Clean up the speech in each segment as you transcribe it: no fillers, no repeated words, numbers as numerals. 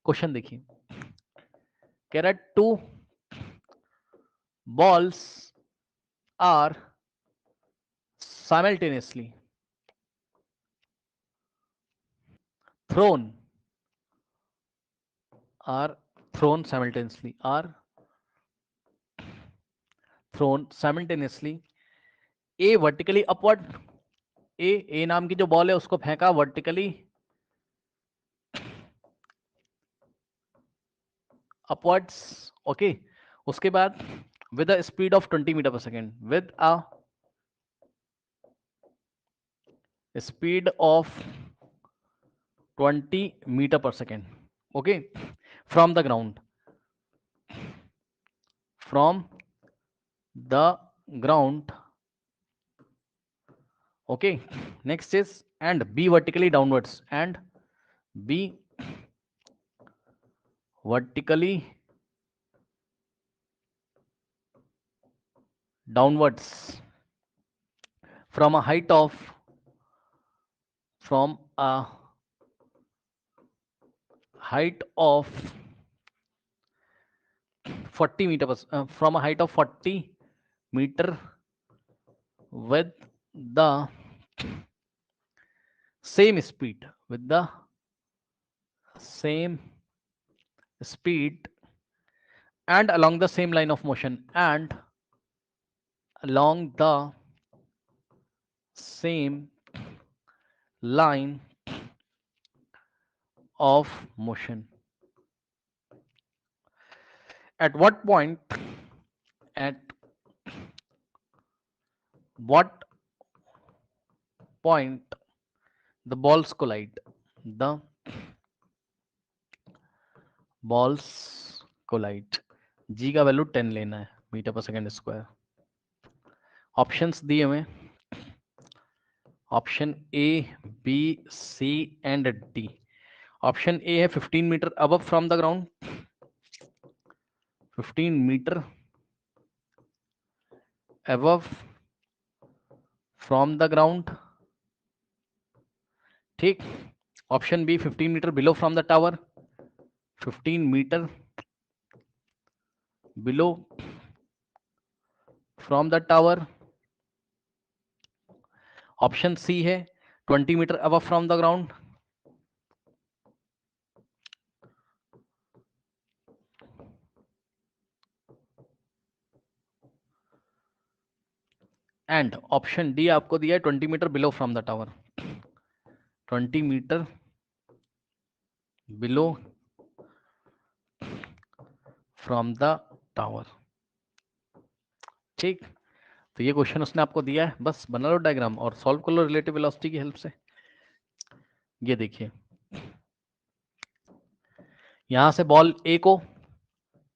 Question देखिए, कह रहा है 2 balls are simultaneously thrown are thrown simultaneously are thrown simultaneously a vertically upward, ए नाम की जो बॉल है उसको फेंका वर्टिकली अपवर्ड्स, ओके। उसके बाद with a speed of 20 metre per second, with a speed of 20 metre per second, okay, from the ground, from the ground, okay. Next is and b vertically downwards, and b vertically downwards from a height of from a height of 40 meter from a height of 40 meter with the same speed, with the same speed and along the same line of motion, and along the same line of motion. At what point, at what point the balls collide, the balls collide, g का value 10 लेना है metre per second square. Options दिए हुए, option A, B, C and D. Option A है 15 metre above from the ground, 15 metre above from the ground, ठीक। Option B 15 metre below from the tower, 15 metre below from the tower. Option C है 20 metre above from the ground, and option D आपको दिया है 20 metre below from the tower, 20 metre below from the tower, ठीक। तो ये question उसने आपको दिया है, बस बना लो डायग्राम और सॉल्व कर लो रिलेटिव वेलोसिटी की हेल्प से। ये देखिए, यहां से बॉल ए को,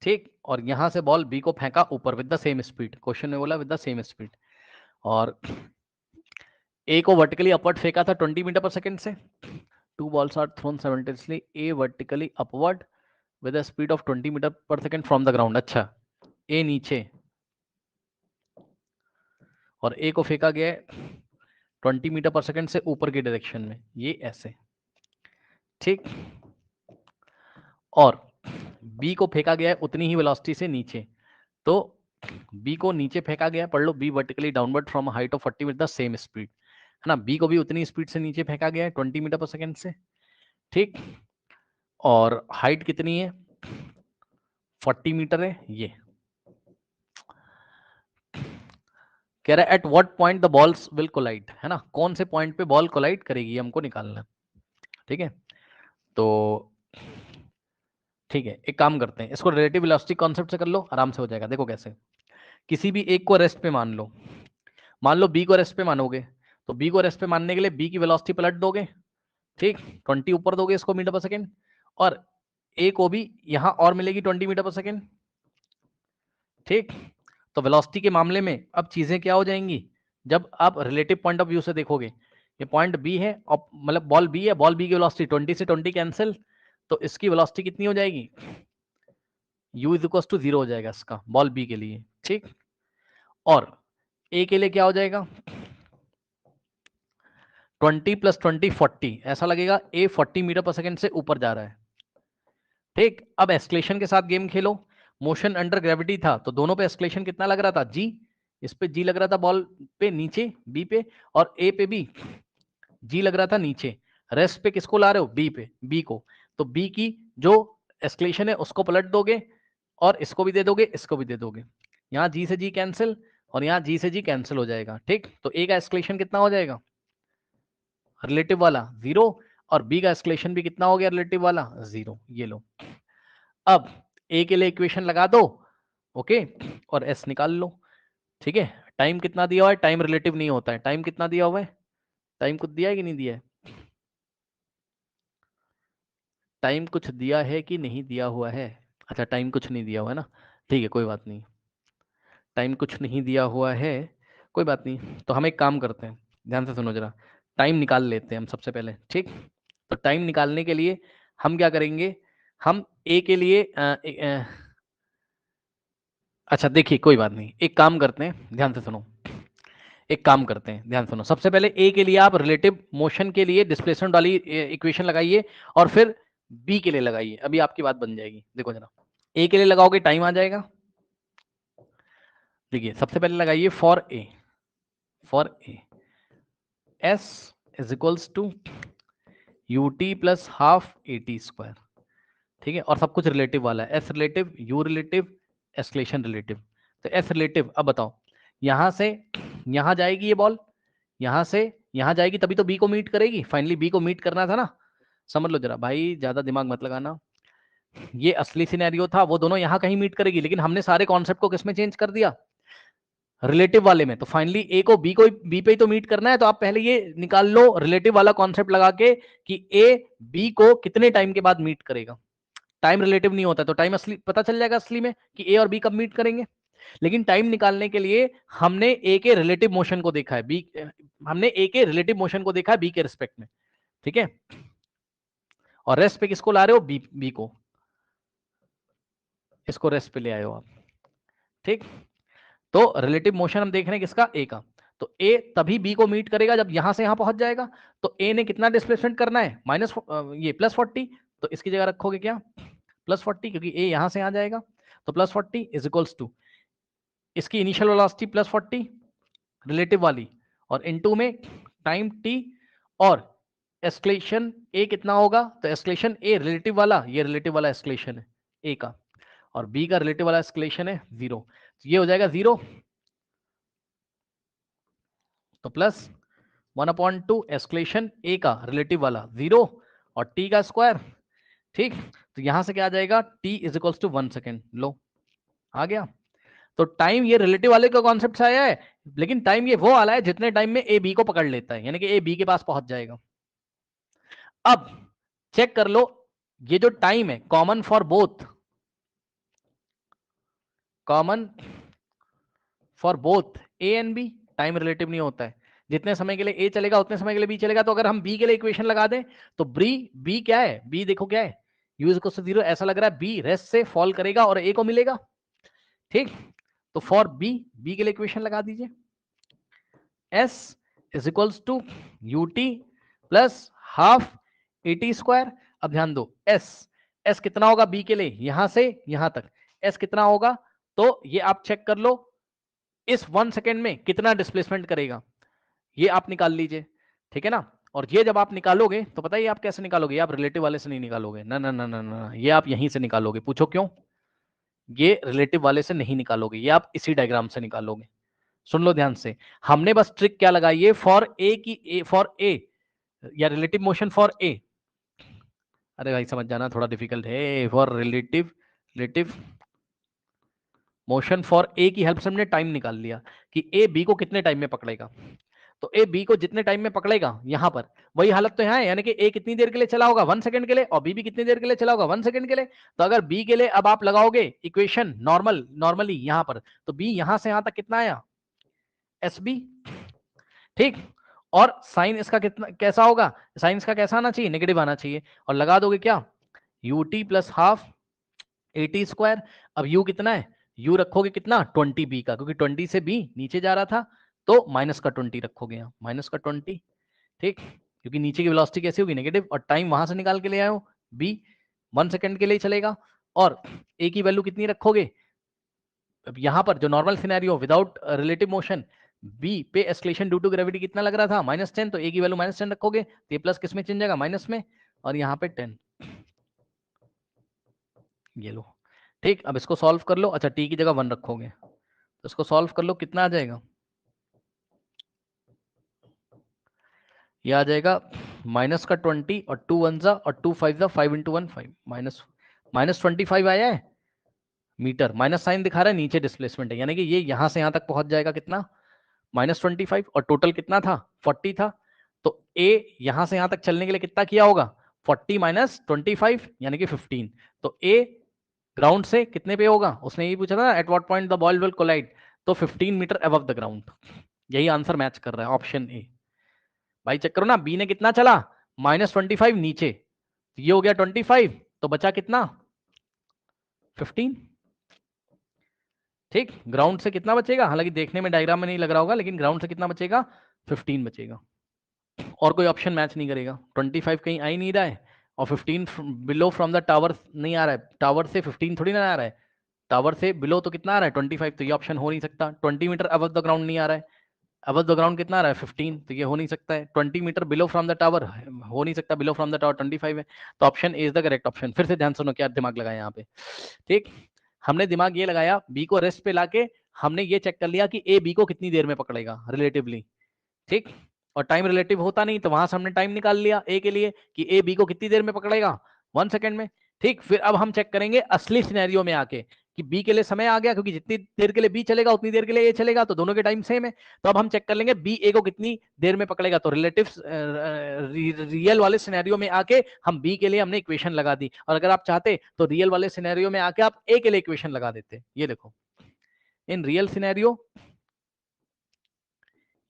ठीक, और यहां से बॉल बी को फेंका ऊपर with the same speed, question में बोला विद द सेम स्पीड, और ए को वर्टिकली अपवर्ड फेंका था 20 मीटर पर सेकेंड से। 2 balls are thrown simultaneously, a vertically upward with a speed of 20 metre per second from the ground. अच्छा, ए नीचे और ए को फेंका गया है 20 मीटर पर सेकेंड से ऊपर की डायरेक्शन में, ये ऐसे, ठीक। और बी को फेंका गया है उतनी ही वेलोसिटी से नीचे, तो बी को नीचे फेंका गया है, पढ़ लो, B vertically downward from height of 40 with the same speed, है ना। बी को भी उतनी स्पीड से नीचे फेंका गया है 20 मीटर पर सेकेंड से, ठीक। और हाइट कितनी है, 40 मीटर है। ये कह रहा है at what point the balls will collide, है ना, कौन से पॉइंट पे बॉल कोलाइड करेगी, हमको निकालना है, ठीक है। तो ठीक है, एक काम करते हैं, इसको रिलेटिव वेलोसिटी कॉन्सेप्ट से कर लो, आराम से हो जाएगा। देखो कैसे, किसी भी एक को रेस्ट पे मान लो बी को रेस्ट पे मानोगे, तो बी को रेस्ट पे मानने के लिए बी की वेलोसिटी पलट दोगे, ठीक, 20 ऊपर दोगे इसको मीटर पर सेकेंड, और ए को भी यहां और मिलेगी 20 मीटर पर सेकेंड, ठीक। तो वेलोसिटी के मामले में अब चीजें क्या हो जाएंगी, जब आप रिलेटिव पॉइंट ऑफ व्यू से देखोगे, ये पॉइंट बी है और मतलब बॉल बी है, बॉल बी की वेलोसिटी 20 से 20 कैंसिल, तो इसकी वेलोसिटी कितनी हो जाएगी, u इज इक्वल टू 0 हो जाएगा इसका, बॉल बी के लिए, ठीक। और ए के लिए क्या हो जाएगा, 20 + 20 40, ऐसा लगेगा ए 40 मीटर पर सेकेंड से ऊपर जा रहा है, ठीक, अब एस्केलेशन के साथ गेम खेलो। मोशन अंडर ग्रेविटी था तो दोनों पे एस्केलेशन कितना लग रहा था, जी। इस पे जी लग रहा था बॉल पे नीचे बी पे, और ए पे भी जी लग रहा था नीचे। रेस्ट पे किसको ला रहे हो, बी पे, बी को। तो बी की जो एस्केलेशन है उसको पलट दोगे और इसको भी दे दोगे, इसको भी दे दोगे। यहाँ जी से जी कैंसिल और यहाँ जी से जी कैंसिल हो जाएगा। ठीक, तो ए का एस्केलेशन कितना हो जाएगा, रिलेटिव वाला 0, और बी का एस्केलेशन भी कितना हो गया, रिलेटिव वाला 0। ये लो, अब ए के लिए इक्वेशन लगा दो, ओके, और एस निकाल लो। ठीक है, टाइम कितना दिया हुआ है, टाइम रिलेटिव नहीं होता है। टाइम कितना दिया हुआ है, टाइम कुछ दिया है कि नहीं दिया है, टाइम कुछ दिया है कि नहीं दिया हुआ है। अच्छा, टाइम कुछ नहीं दिया हुआ है ना, ठीक है, कोई बात नहीं, टाइम कुछ नहीं दिया हुआ है, कोई बात नहीं। तो हम एक काम करते हैं, ध्यान से सुनो जरा, टाइम निकाल लेते हैं हम सबसे पहले। ठीक, तो टाइम निकालने के लिए हम क्या करेंगे, हम ए के लिए अच्छा देखिए, कोई बात नहीं, एक काम करते हैं, ध्यान से सुनो, एक काम करते हैं, ध्यान सुनो। सबसे पहले ए के लिए आप रिलेटिव मोशन के लिए डिस्प्लेसमेंट वाली इक्वेशन लगाइए, और फिर बी के लिए लगाइए, अभी आपकी बात बन जाएगी। देखो जरा, ए के लिए लगाओगे टाइम आ जाएगा। देखिए, सबसे पहले लगाइए for A, for A S is equals to U T plus half A T square. ठीक है, और सब कुछ रिलेटिव वाला है, S relative, U relative, acceleration relative. तो एस रिलेटिव, अब बताओ, यहां से यहां जाएगी ये बॉल, यहां से यहां जाएगी तभी तो बी को मीट करेगी, फाइनली बी को मीट करना था ना। समझ लो जरा भाई, ज्यादा दिमाग मत लगाना। ये असली सिनेरियो था, वो दोनों यहां कहीं मीट करेगी, लेकिन हमने सारे कॉन्सेप्ट को किसमें चेंज कर दिया, रिलेटिव वाले में। तो फाइनली ए को बी पे ही तो मीट करना है, तो आप पहले ये निकाल लो रिलेटिव वाला कॉन्सेप्ट लगा के कि ए बी को कितने टाइम के बाद मीट करेगा। टाइम रिलेटिव नहीं होता, तो टाइम असली पता चल जाएगा असली में कि ए और बी कब मीट करेंगे। लेकिन टाइम निकालने के लिए हमने ए के रिलेटिव मोशन को देखा है, बी हमने ए के रिलेटिव मोशन को देखा है बी के रिस्पेक्ट में। ठीक है, और रेस्ट पे किसको ला रहे हो, बी को, इसको रेस्ट पे ले आए हो आप। ठीक, तो रिलेटिव मोशन हम देख रहे हैं किसका, ए का। तो ए तभी बी को मीट करेगा जब यहां से यहां पहुंच जाएगा। तो ए ने कितना डिस्प्लेसमेंट करना है, माइनस ये +40, तो इसकी जगह रखोगे क्या, +40, क्योंकि ए यहां से यहां जाएगा। तो +40 इज इक्वल्स टू इसकी इनिशियल वेलोसिटी +40 रिलेटिव वाली, और इनटू में टाइम टी, और एस्केलेशन ए कितना होगा, तो एस्केलेशन ए रिलेटिव वाला, ये रिलेटिव वाला एस्केलेशन है ए का, और बी का रिलेटिव वाला एस्केलेशन है 0। तो ये हो जाएगा 0, तो +1/2 एस्केलेशन ए का रिलेटिव वाला 0, और टी का स्क्वायर। ठीक, तो यहां से क्या आ जाएगा, t is equals to 1 second. लो, आ गया। तो टाइम ये रिलेटिव वाले का कॉन्सेप्ट से आया है, लेकिन टाइम ये वो वाला है जितने टाइम में ए बी को पकड़ लेता है, यानी कि ए बी के पास पहुंच जाएगा। अब चेक कर लो, ये जो टाइम है common for both, common for both A and B, time relative नहीं होता है। जितने समय के लिए ए चलेगा उतने समय के लिए बी चलेगा। तो अगर हम बी के लिए इक्वेशन लगा दें, तो बी क्या है, बी देखो क्या है, u इज इक्वल टू 0, ऐसा लग रहा है बी रेस्ट से फॉल करेगा और ए को मिलेगा। ठीक, तो फॉर बी के लिए इक्वेशन लगा दीजिए, s is equals to U T plus half A T square. अब ध्यान दो, s कितना होगा बी के लिए, यहां से यहां तक s कितना होगा, तो ये आप चेक कर लो, इस 1 सेकेंड में कितना डिस्प्लेसमेंट करेगा, ये आप निकाल लीजिए। ठीक है ना, और ये जब आप निकालोगे तो पता है आप कैसे निकालोगे, आप रिलेटिव वाले से नहीं निकालोगे, ना ना ना ना ना, ये आप यहीं से निकालोगे। पूछो क्यों, ये रिलेटिव वाले से नहीं निकालोगे, ये आप इसी डायग्राम से निकालोगे। सुन लो ध्यान से, हमने बस ट्रिक क्या लगाई है, फॉर ए की फॉर ए, या रिलेटिव मोशन फॉर ए, अरे भाई समझ जाना, थोड़ा डिफिकल्ट है, for relative relative motion for a की हेल्प से हमने टाइम निकाल लिया कि ए बी को कितने टाइम में पकड़ेगा। तो ए बी को जितने टाइम में पकड़ेगा, यहां पर वही हालत तो यहाँ है, यानी कि ए कितनी देर के लिए चला होगा, 1 सेकंड के लिए, और बी भी कितनी देर के लिए चला होगा, 1 सेकंड के लिए। तो अगर बी के लिए अब आप लगाओगे इक्वेशन नॉर्मली यहां पर, तो बी यहां से यहां तक कितना आया, एस बी। ठीक, और साइन इसका कितना कैसा होगा, साइन इसका कैसा आना चाहिए, नेगेटिव आना चाहिए, और लगा दोगे क्या, you T plus half A T square. अब u कितना है, u रखोगे कितना 20 b का, क्योंकि 20 से b नीचे जा रहा था, तो माइनस का 20 रखोगे यहाँ, माइनस का 20। ठीक, क्योंकि नीचे की वेलोसिटी कैसी होगी, नेगेटिव, और टाइम वहां से निकाल के ले आए हो b 1 सेकंड के लिए चलेगा। और ए की वैल्यू कितनी रखोगे, अब यहां पर जो normal scenario without relative motion, B पे एस्केलेशन ड्यू टू ग्रेविटी कितना लग रहा था -10, तो ए की वैल्यू -10 रखोगे तो ये प्लस किस में चेंज जाएगा, माइनस में, और यहाँ पे 10, ये लो। ठीक, अब इसको सॉल्व कर लो। अच्छा, टी की जगह 1 रखोगे तो इसको सॉल्व कर लो, कितना आ जाएगा, ये आ जाएगा माइनस का 20 और 2 1 और 2 5 5 × 1 5, -25 आया है मीटर, माइनस साइन दिखा रहा है, नीचे डिस्प्लेसमेंट है, यानी कि ये यहां से यहां तक पहुंच जाएगा कितना, -25, और टोटल कितना था 40 था। तो ए यहां से यहां तक चलने के लिए कितना किया होगा, 40 - 25 यानी कि 15। तो ए ग्राउंड से कितने पे होगा, उसने यही पूछा था at what point the ball will collide, तो 15 मीटर अबव द ग्राउंड। यही आंसर मैच कर रहा है, ऑप्शन ए। भाई चेक करो ना, बी ने कितना चला, -25 नीचे, ये हो गया 25, तो बचा कितना 15। ठीक, ग्राउंड से कितना बचेगा, हालांकि देखने में डायग्राम में नहीं लग रहा होगा, लेकिन ग्राउंड से कितना बचेगा, 15 बचेगा। और कोई ऑप्शन मैच नहीं करेगा, 25 कहीं आ ही नहीं रहा है, और 15 बिलो फ्रॉम द टावर नहीं आ रहा है, टावर से 15 थोड़ी ना आ रहा है, टावर से बिलो तो कितना आ रहा है 25, तो ये ऑप्शन हो नहीं सकता। 20 मीटर अबव द ग्राउंड नहीं आ रहा है, अबव द ग्राउंड कितना आ रहा है 15, तो ये हो नहीं सकता है। 20 metre below from the tower हो नहीं सकता, बिलो फ्रॉम द टावर 25 है, तो option A is the correct option. फिर से ध्यान सुनो क्या दिमाग लगाया यहाँ पे। ठीक, हमने दिमाग ये लगाया, बी को रेस्ट पे लाके हमने ये चेक कर लिया कि ए बी को कितनी देर में पकड़ेगा रिलेटिवली। ठीक, और टाइम रिलेटिव होता नहीं, तो वहां से हमने टाइम निकाल लिया ए के लिए कि ए बी को कितनी देर में पकड़ेगा, 1 सेकंड में। ठीक, फिर अब हम चेक करेंगे असली सिनेरियो में आके कि बी के लिए समय आ गया, क्योंकि जितनी देर के लिए बी चलेगा उतनी देर के लिए ए चलेगा, तो दोनों के टाइम सेम है। तो अब हम चेक कर लेंगे बी ए को कितनी देर में पकड़ेगा, तो रिलेटिव रियल वाले सिनेरियो में आके हम बी के लिए हमने इक्वेशन लगा दी, और अगर आप चाहते तो रियल वाले सिनेरियो में आके आप ए के लिए इक्वेशन लगा देते। ये देखो, इन रियल सिनेरियो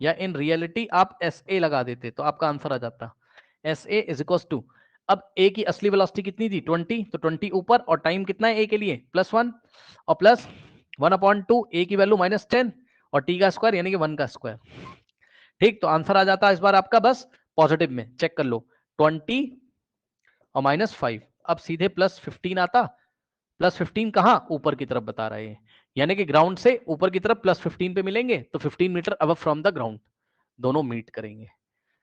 या इन रियलिटी आप एस ए लगा देते तो आपका आंसर आ जाता, S A is equal to, अब ए की असली वेलोसिटी कितनी थी 20, तो 20 ऊपर, और टाइम कितना है ए के लिए +1, और प्लस 1/2, ए की वैल्यू -10, और टी का स्क्वायर यानी कि 1 का स्क्वायर। ठीक, तो आंसर आ जाता है इस बार आपका बस पॉजिटिव में, चेक कर लो 20 और -5, अब सीधे +15 आता, +15 कहां ऊपर की तरफ बता रहे हैं, यानी कि ग्राउंड से ऊपर की तरफ +15 पे मिलेंगे, तो 15 मीटर अब फ्रॉम द ग्राउंड दोनों मीट करेंगे।